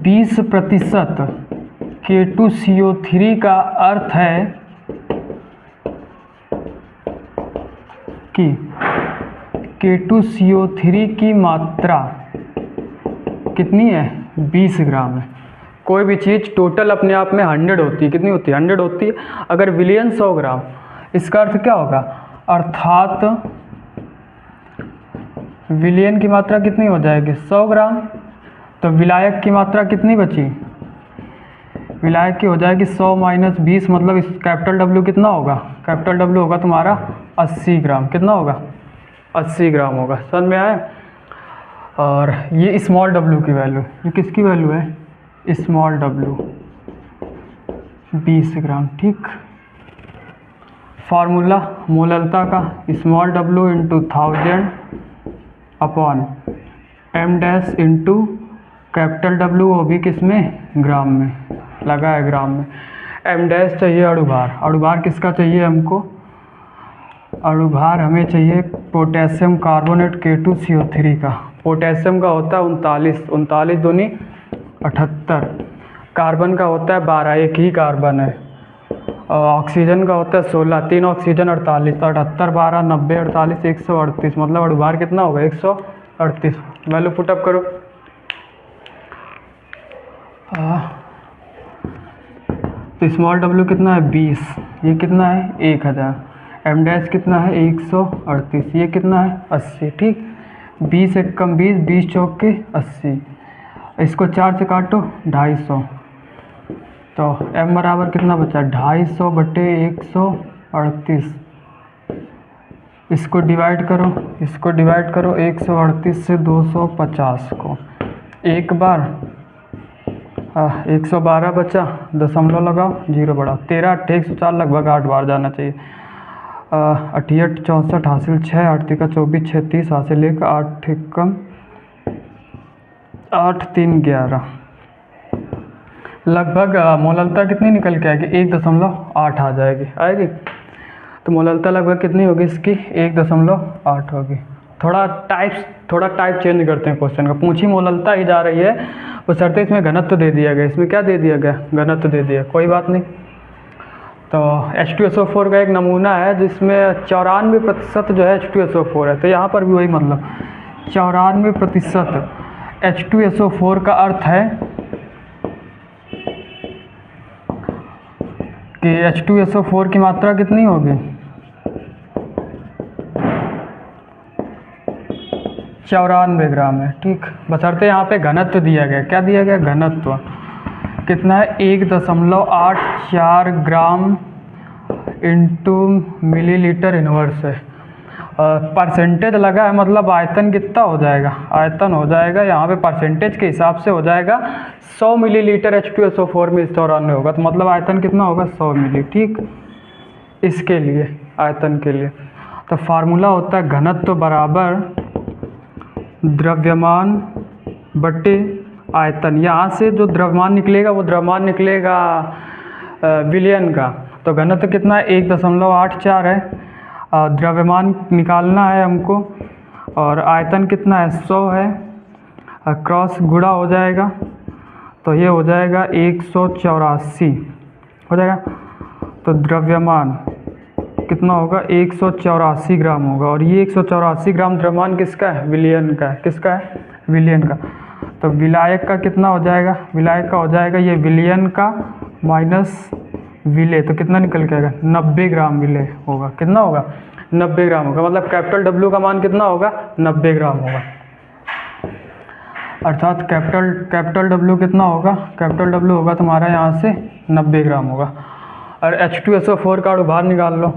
20% K2CO3 का अर्थ है कि K2CO3 की मात्रा कितनी है 20 ग्राम है। कोई भी चीज़ टोटल अपने आप में 100 होती है, कितनी होती है 100 होती है। अगर विलयन 100 ग्राम, इसका अर्थ क्या होगा, अर्थात विलयन की मात्रा कितनी हो जाएगी 100 ग्राम। तो विलायक की मात्रा कितनी बची, विलायक की हो जाएगी 100 - 20, मतलब इस कैपिटल W कितना होगा, कैपिटल W होगा तुम्हारा 80 ग्राम, कितना होगा 80 ग्राम होगा। समझ में आया। और ये स्मॉल w की वैल्यू, ये किसकी वैल्यू है स्मॉल w 20 ग्राम, ठीक। फार्मूला मोललता का small w × 1000 upon m dash into capital W, वो भी किस में ग्राम में, लगा है ग्राम में। m डैश चाहिए अणुभार, अणुभार किसका चाहिए हमको, अणुभार हमें चाहिए पोटेशियम कार्बोनेट K2CO3 का। पोटेशियम का होता है 39, 39 दूनी 78, कार्बन का होता है 12, एक ही कार्बन है, और ऑक्सीजन का होता है 16, 3 ऑक्सीजन 48, 78 12 90 48 138, मतलब अणुभार कितना होगा 138। वैल्यू पुटअप करो। तो स्मॉल w कितना है 20, ये कितना है 1000, m डैश कितना है 138, ये कितना है 80, ठीक। 20 एक कम 20, 20 चौक के 80, इसको 4 से काटो 250, तो m बराबर कितना बचा 250/138। इसको डिवाइड करो, इसको डिवाइड करो 138 से 250 को, एक बार 112 बचा, दशमलव लगाओ 0 बढ़ा, 13 8 104, लगभग 8 बार जाना चाहिए। 88 64 हासिल 6, 8 का 24 36 हासिल 1, 8 कम 8 3 11 लगभग मोललता कितनी निकल के आएगी? 1.8 आ जाएगी, आएगी। तो मोललता लगभग कितनी होगी इसकी? 1.8 होगी। थोड़ा टाइप चेंज करते हैं क्वेश्चन का। पूछी मोललता ही जा रही है, वो शर्त इसमें घनत्व दे दिया गया। इसमें क्या दे दिया गया? घनत्व दे दिया। कोई बात नहीं। तो H2SO4 का एक नमूना है जिसमें 94% जो है H2SO4 है। तो यहाँ पर भी वही मतलब 94% H2SO4 का अर्थ है कि H2SO4 की मात्रा कितनी होगी? 94 ग्राम है, ठीक। बशर्ते यहाँ पे घनत्व दिया गया। क्या दिया गया? घनत्व कितना है? 1.84 ग्राम इंटू मिलीलीटर इनवर्स है। परसेंटेज लगा है, मतलब आयतन कितना हो जाएगा? आयतन हो जाएगा यहाँ पे परसेंटेज के हिसाब से हो जाएगा 100 मिलीलीटर H2SO4 में इस 94 होगा। तो मतलब आयतन कितना होगा? 100 मिली, ठीक। इसके लिए आयतन के लिए तो फार्मूला होता है घनत्व बराबर द्रव्यमान बटे आयतन। यहाँ से जो द्रव्यमान निकलेगा वो द्रव्यमान निकलेगा विलयन का। तो घनत्व कितना है? 1.84 है। द्रव्यमान निकालना है हमको, और आयतन कितना है? 100 है। क्रॉस गुणा हो जाएगा तो ये हो जाएगा 184 हो जाएगा। तो द्रव्यमान कितना होगा? 184 ग्राम होगा। और ये 184 ग्राम द्रव्यमान किसका है? विलयन का है। किसका है? विलयन का। तो विलायक का कितना हो जाएगा? विलायक का हो जाएगा ये विलयन का माइनस विलेय। तो कितना निकल के आएगा? 90 ग्राम विलेय होगा। कितना होगा? 90 ग्राम होगा। मतलब कैपिटल W का मान कितना होगा? 90 ग्राम होगा। अर्थात कैपिटल W कितना होगा? कैपिटल W होगा तुम्हारा यहाँ से 90 ग्राम होगा। और H2SO4 का अणुभार निकाल लो।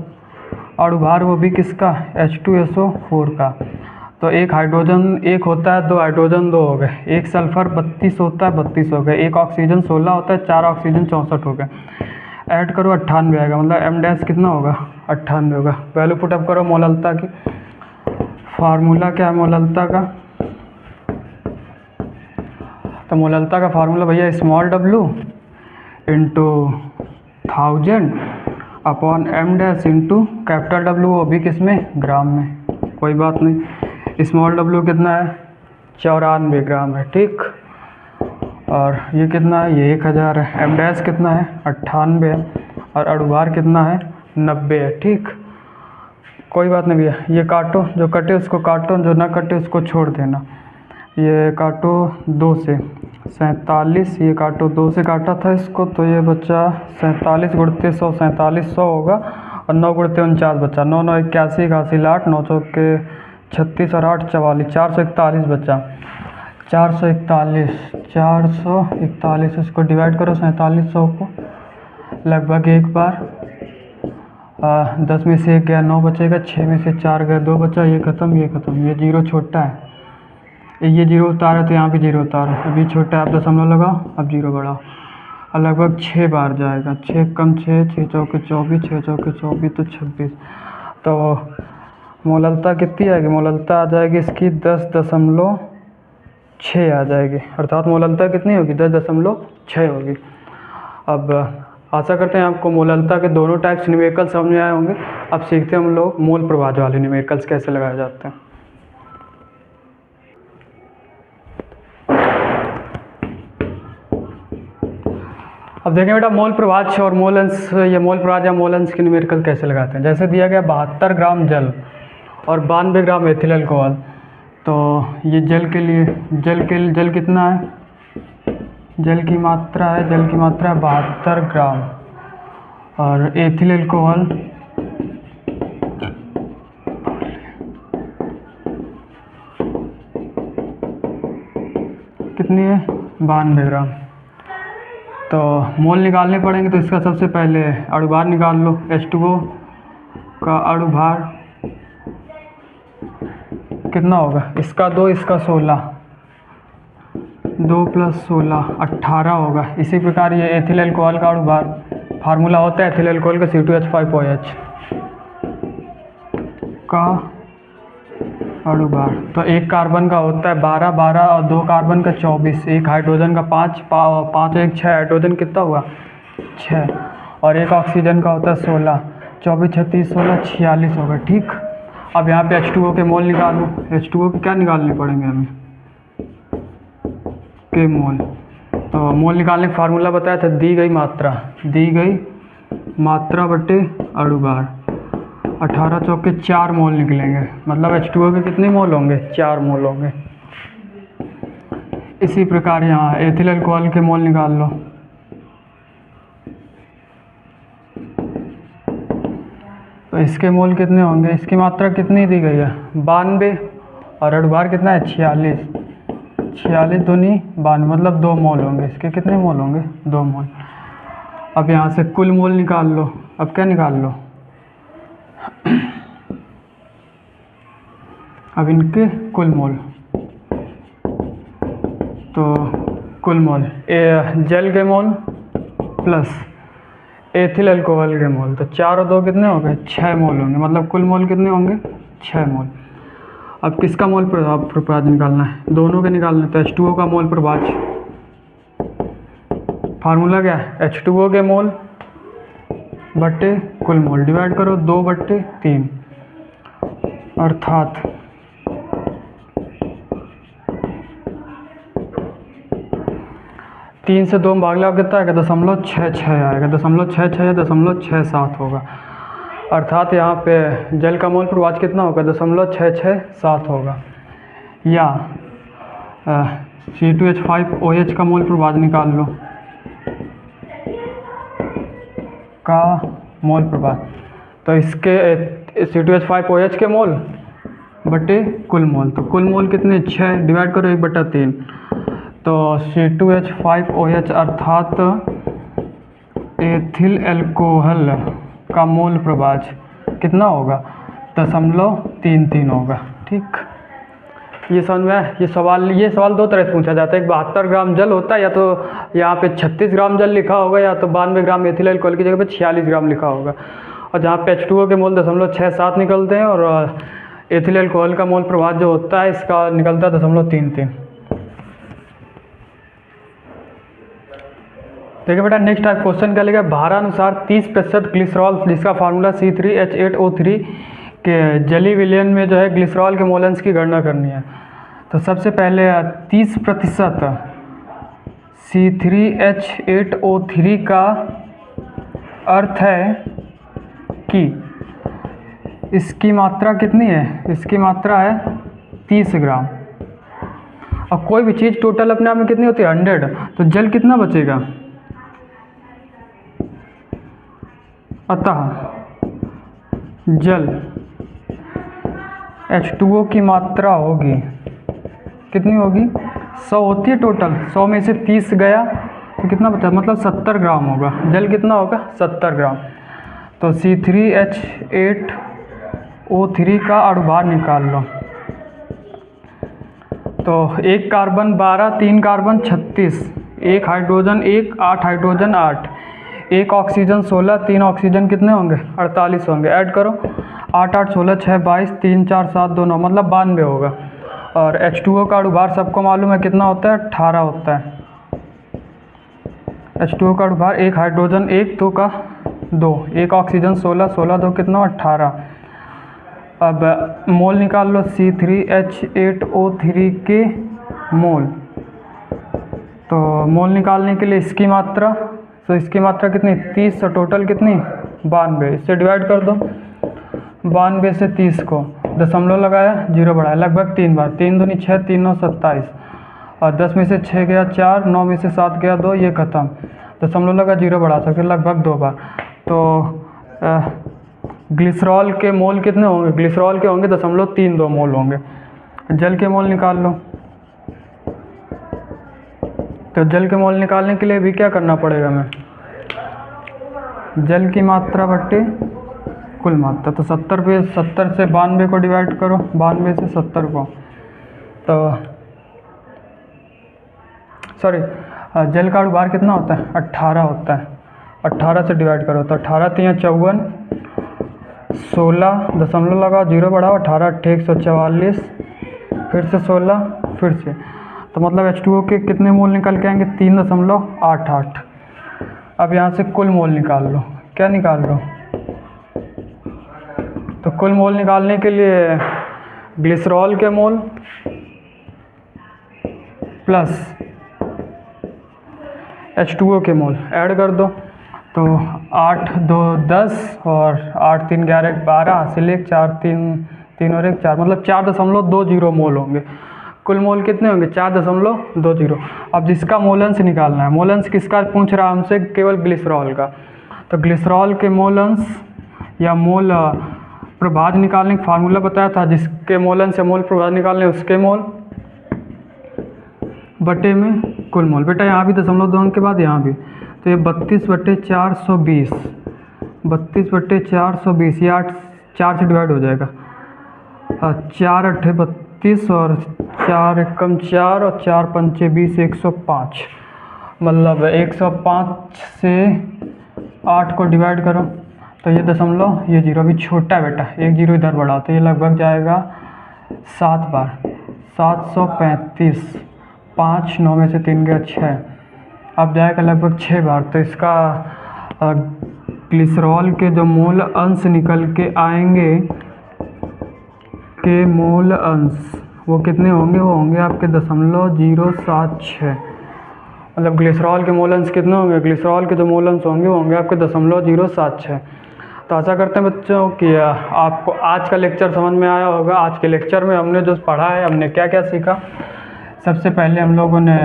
अणुभार वो भी किसका? H2SO4 का। तो एक हाइड्रोजन 1 होता है, 2 हाइड्रोजन 2 हो गए। एक सल्फर 32 होता है, 32 हो गए। एक ऑक्सीजन 16 होता है, 4 ऑक्सीजन 64 हो गए। ऐड करो 98 आएगा, मतलब M डैश कितना होगा? 98 होगा। वैल्यू पुट अप करो मोललता की। फार्मूला क्या है मोललता का? तो मोललता का फार्मूला भैया small w into 1000 upon M dash into capital W, वो भी किस में? ग्राम में। कोई बात नहीं। स्मॉल w कितना है? 94 ग्राम है, ठीक। और ये कितना है? ये 1000 है। M डैश कितना है? 98 है। और अणुभार कितना है? 90 है, ठीक। कोई बात नहीं भैया, ये काटो, जो कटे उसको काटो, जो ना कटे उसको छोड़ देना। ये काटो 2 से 47, ये काटो 2 से काटा था इसको, तो ये बच्चा 47 गुणते 100 4700 होगा। और 9 गुणते 49 बच्चा 9 9 81 81 8 9 चौके 36 और 8 44 441 बच्चा 441 इसको डिवाइड करो 4700 को। लगभग एक बार 10 में से 1 गया, 9 बचेगा। 6 में से 4 गया, 2 बचा। ये ख़त्म, ये ख़त्म। ये जीरो छोटा है, ये जीरो उतारा तो यहाँ भी जीरो उतारो। अभी छोटा है, आप दशमलव लगाओ, अब जीरो बढ़ाओ। और लगभग 6 बार जाएगा। 6 कम 6 6 चौके 24 6 चौके 24 तो 26। तो मोललता कितनी आएगी? मोललता आ जाएगी इसकी 10.6 आ जाएगी। अर्थात मोललता कितनी होगी? 10.6 होगी। अब आशा करते हैं आपको मोललता के दोनों टाइप्स न्यूमेरिकल समझ में आए होंगे। अब सीखते हैं हम लोग मोल प्रभाज वाले न्यूमेरिकल्स कैसे लगाए जाते हैं। अब देखें बेटा मोल प्रभाज और मोल अंश, या मोल प्रभाज या मोल अंश के न्यूमेरिकल कैसे लगाते हैं। जैसे दिया गया 72 ग्राम जल और 92 ग्राम एथिल अल्कोहल। तो ये जल के लिए जल कितना है? जल की मात्रा है 72 ग्राम। और एथिल अल्कोहल कितनी है? 92 ग्राम। तो मोल निकालने पड़ेंगे, तो इसका सबसे पहले अणुभार निकाल लो। H2O का अणुभार कितना होगा? इसका 2, इसका 16, 2 + 16 18 होगा। इसी प्रकार ये एथिल अल्कोहल का अणुभार, फार्मूला होता है एथिल अल्कोहल का C2H5OH का अणु भार। तो एक कार्बन का होता है 12 12 और 2 कार्बन का 24, एक हाइड्रोजन का 5 5 एक 6, हाइड्रोजन कितना हुआ 6, और एक ऑक्सीजन का होता है 16, 24 36 16 46 होगा। ठीक, अब यहाँ पे H2O के मोल निकालो। H2O के क्या निकालने पड़ेंगे हमें, के मोल। तो मोल निकालने का फार्मूला बताया था, दी गई मात्रा बटे अणु भार। 18 चौके 4 मोल निकलेंगे, मतलब H2O के कितने मोल होंगे, 4 मोल होंगे। इसी प्रकार यहाँ एथिल अल्कोहल के मोल निकाल लो। तो इसके मोल कितने होंगे, इसकी मात्रा कितनी दी गई है 92, और अणु भार कितना है 46, 46 दूनी 92, मतलब 2 मोल होंगे। इसके कितने मोल होंगे, 2 मोल। अब यहाँ से कुल मोल निकाल लो। अब क्या निकाल लो, अब इनके कुल मोल। तो कुल मोल जल के मोल प्लस एथिल अल्कोहल के मोल, तो 4 और 2 कितने हो गए 6 मोल होंगे, मतलब कुल मोल कितने होंगे 6 मोल। अब किसका मोल प्रभाज निकालना है, दोनों के निकालना है। तो H2O का मोल प्रभाज, फार्मूला क्या है, H2O के मोल बटे कुल मोल, डिवाइड करो 2/3, अर्थात 3 से 2 में भाग लो कितना आएगा 0.66 आएगा, 0.66 या 0.67 होगा। अर्थात यहाँ पे जल का मोल प्रभाज कितना होगा 0.667 होगा। या C2H5OH का मोल प्रभाज निकाल लो, का मोल प्रभाज। तो इसके C2H5OH के मोल बटे कुल मोल, तो कुल मोल कितने 6, डिवाइड करो 1/3। तो C2H5OH अर्थात एथिल अल्कोहल का मोल प्रभाज कितना होगा 0.33 होगा। ठीक, ये समझ में। ये सवाल 2 तरह से पूछा जाता है, एक 72 ग्राम जल होता है, या तो यहाँ पे 36 ग्राम जल लिखा होगा, या तो 92 ग्राम एथिल अल्कोहल की जगह पे 46 ग्राम लिखा होगा। और जहाँ पे H2O के मोल 0.67 निकलते हैं, और एथिल अल्कोहल का मोल प्रभाज जो होता है इसका निकलता है 0.33। देखिए बेटा, नेक्स्ट टाइप क्वेश्चन क्या लिखा है, भारानुसार 30% ग्लिसरॉल, जिसका फार्मूला C3H8O3 के जली विलयन में जो है ग्लिसरॉल के मोलेंस की गणना करनी है। तो सबसे पहले 30% C3H8O3 का अर्थ है कि इसकी मात्रा कितनी है, इसकी मात्रा है 30 ग्राम। अब कोई भी चीज़ टोटल अपने आप में कितनी होती है 100, तो जल कितना बचेगा, अतः जल H2O की मात्रा होगी, कितनी होगी 100 होती है टोटल, 100 में से 30 गया तो कितना बचा, मतलब 70 ग्राम होगा। जल कितना होगा 70 ग्राम। तो C3H8O3 का अणुभार निकाल लो। तो 1 carbon 12, 3 carbon 36, 1 hydrogen 1, 8 hydrogen 8, 1 oxygen 16, 3 oxygen कितने होंगे 48 होंगे। ऐड करो 8 8 16 6 22, 3 4 7 2 9, मतलब 92 होगा। और H2O का अणुभार सबको मालूम है कितना होता है 18 होता है। H2O का अणुभार 1 हाइड्रोजन 1, 2 का 2, 1 ऑक्सीजन 16, 16 2 कितना 18। अब मोल निकाल लो C3H8O3 के मोल। तो मोल निकालने के लिए इसकी मात्रा, तो इसकी मात्रा कितनी 30, तो टोटल कितनी 92, इससे डिवाइड कर दो। 92 से 30 को दशमलव लगाया, 0 बढ़ाया, लगभग 3 बार, 3 दूनी 6, 3 9 27, और 10 में से 6 गया 4, 9 में से 7 गया 2, ये खत्म। दशमलव लगा, 0 बढ़ा सकते, लगभग 2 बार। तो ग्लिसरॉल के मोल कितने होंगे, ग्लिसरॉल के होंगे 0.32 मोल होंगे। जल के मोल निकाल लो। तो जल के मोल निकालने के लिए भी क्या करना पड़ेगा हमें, जल की मात्रा बट्टे कुल मात्रा। तो 70 से 92 को डिवाइड करो, 92 से 70 को, तो सॉरी जल का अणुभार कितना होता है 18 होता है। 18 से डिवाइड करो, तो 18 3 54, 16 दशमलव लगाओ, 0 बढ़ाओ, 18 8 144, फिर से 16, फिर से, तो मतलब H2O के कितने मोल निकल के आएंगे? 3.88। अब यहाँ से कुल मोल निकाल लो। क्या निकाल लो? तो कुल मोल निकालने के लिए ग्लिसरॉल के मोल प्लस H2O के मोल ऐड कर दो। तो 8 2 10 और 8 3 11 12, हासिल 1 4 3 3 और 1 4, मतलब 4.20 मोल होंगे। कुल मोल कितने होंगे? 4.20। अब जिसका मोलेंस निकालना है, मोलेंस किसका पूछ रहा है हमसे? केवल ग्लिसरॉल का। तो ग्लिसरॉल के मोलेंस या मोल प्रभाज निकालने का फार्मूला बताया था, जिसके मोलेंस या मोल प्रभाज निकालने उसके मोल बटे में कुल मोल। बेटा यहाँ भी 0.2 के बाद यहाँ भी, तो ये 32/420, 32/420, ये 4 से डिवाइड हो जाएगा। 4 8 32 और 4 एकम 4 और 4 पंचे 20, 105, मतलब 105 से 8 को डिवाइड करो तो ये दशमलव, ये 0 भी छोटा है बेटा, एक 0 इधर बढ़ाओ तो ये लगभग जाएगा 7 बार, 735, 5 9 में से 3 गया 6, अब जाएगा लगभग 6 बार। तो इसका ग्लिसरॉल के जो मोल अंश निकल के आएंगे के मोल अंश वो कितने होंगे? वो होंगे आपके 0.076, मतलब ग्लिसरॉल के मोल अंश कितने होंगे? ग्लिसरॉल के जो मोल अंश होंगे वो होंगे आपके 0.076। तो आशा करते हैं बच्चों कि आपको आज का लेक्चर समझ में आया होगा। आज के लेक्चर में हमने जो पढ़ा है, हमने क्या क्या सीखा? सबसे पहले हम लोगों ने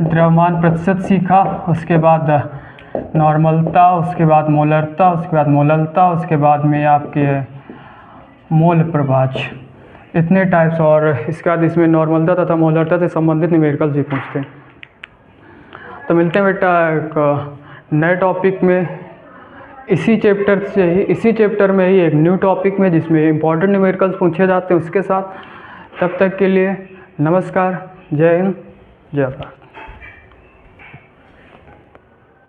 द्रव्यमान प्रतिशत सीखा, उसके बाद नॉर्मलता, उसके बाद मोलरता, उसके बाद मोललता, उसके बाद में आपके मोल प्रभाज, इतने टाइप्स। और इसके बाद इसमें नॉर्मलता तथा मोलरता से संबंधित न्यूमेरिकल्स भी पूछते हैं। तो मिलते हैं बेटा एक नए टॉपिक में, इसी चैप्टर में ही एक न्यू टॉपिक में जिसमें इंपॉर्टेंट न्यूमेरिकल्स पूछे जाते हैं उसके साथ। तब तक के लिए नमस्कार, जय हिंद, जय भारत।